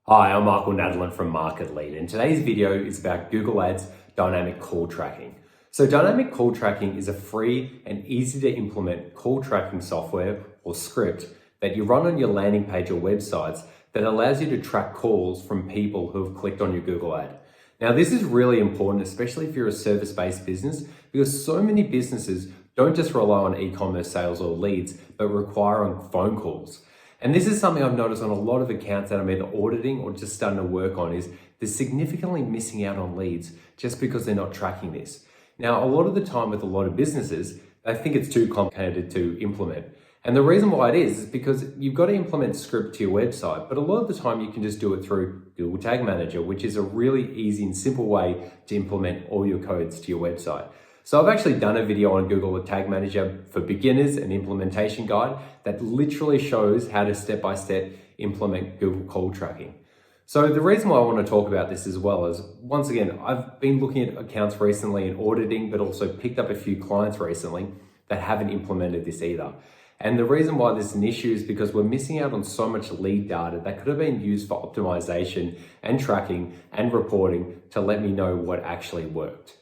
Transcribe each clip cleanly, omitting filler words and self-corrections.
Hi, I'm Michael Nadalin from Market Lead, and today's video is about Google Ads dynamic call tracking. So dynamic call tracking is a free and easy to implement call tracking software or script that you run on your landing page or websites that allows you to track calls from people who have clicked on your Google ad. Now, this is really important, especially if you're a service-based business, because so many businesses don't just rely on e-commerce sales or leads, but require on phone calls. And this is something I've noticed on a lot of accounts that I'm either auditing or just starting to work on is they're significantly missing out on leads just because they're not tracking this. Now, a lot of the time with a lot of businesses, they think it's too complicated to implement. And the reason why it is because you've got to implement script to your website, but a lot of the time you can just do it through Google Tag Manager, which is a really easy and simple way to implement all your codes to your website. So I've actually done a video on Google Tag Manager for beginners, an implementation guide that literally shows how to step-by-step implement Google call tracking. So the reason why I want to talk about this as well is, once again, I've been looking at accounts recently and auditing, but also picked up a few clients recently that haven't implemented this either. And the reason why this is an issue is because we're missing out on so much lead data that could have been used for optimization and tracking and reporting to let me know what actually worked.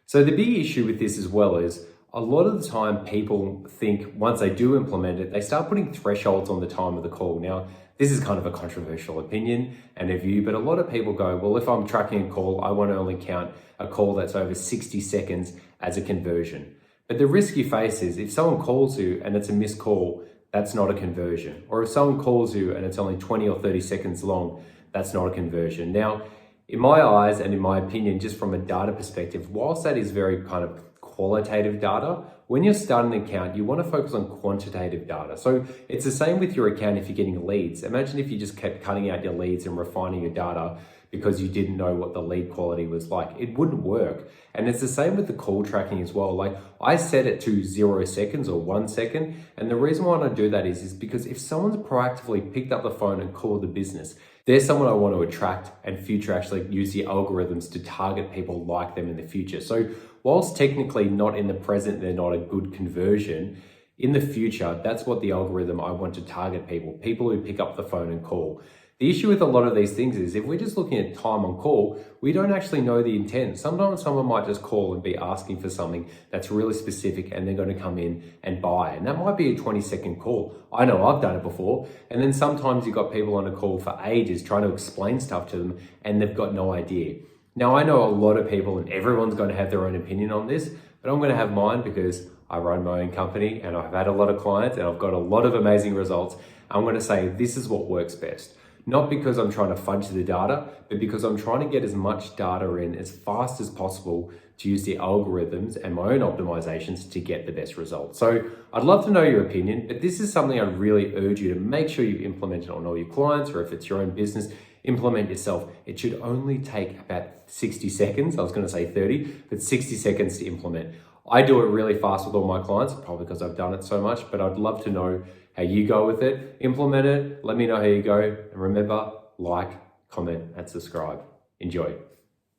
So the big issue with this as well is a lot of the time people think once they do implement it, they start putting thresholds on the time of the call. Now, this is kind of a controversial opinion and a view, but a lot of people go, well, if I'm tracking a call, I want to only count a call that's over 60 seconds as a conversion. But the risk you face is if someone calls you and it's a missed call, that's not a conversion. Or if someone calls you and it's only 20 or 30 seconds long, that's not a conversion. Now, in my eyes and in my opinion, just from a data perspective, whilst that is very kind of qualitative data, when you're starting an account, you want to focus on quantitative data. So it's the same with your account if you're getting leads. Imagine if you just kept cutting out your leads and refining your data because you didn't know what the lead quality was like. It wouldn't work. And it's the same with the call tracking as well. Like I set it to 0 seconds or 1 second. And the reason why I do that is because if someone's proactively picked up the phone and called the business, they're someone I want to attract and future actually use the algorithms to target people like them in the future. So whilst technically not in the present, they're not a good conversion, in the future, that's what the algorithm I want to target people who pick up the phone and call. The issue with a lot of these things is if we're just looking at time on call, we don't actually know the intent. Sometimes someone might just call and be asking for something that's really specific and they're going to come in and buy. And that might be a 20-second call. I know I've done it before. And then sometimes you've got people on a call for ages trying to explain stuff to them and they've got no idea. Now, I know a lot of people and everyone's going to have their own opinion on this, but I'm going to have mine because I run my own company and I've had a lot of clients and I've got a lot of amazing results. I'm going to say this is what works best. Not because I'm trying to fudge the data, but because I'm trying to get as much data in as fast as possible to use the algorithms and my own optimizations to get the best results. So I'd love to know your opinion, but this is something I really urge you to make sure you implement it on all your clients, or if it's your own business, implement yourself. It should only take about 60 seconds. I was going to say 30, but 60 seconds to implement. I do it really fast with all my clients, probably because I've done it so much, but I'd love to know how you go with it. Implement it, let me know how you go, and remember, like, comment, and subscribe. Enjoy.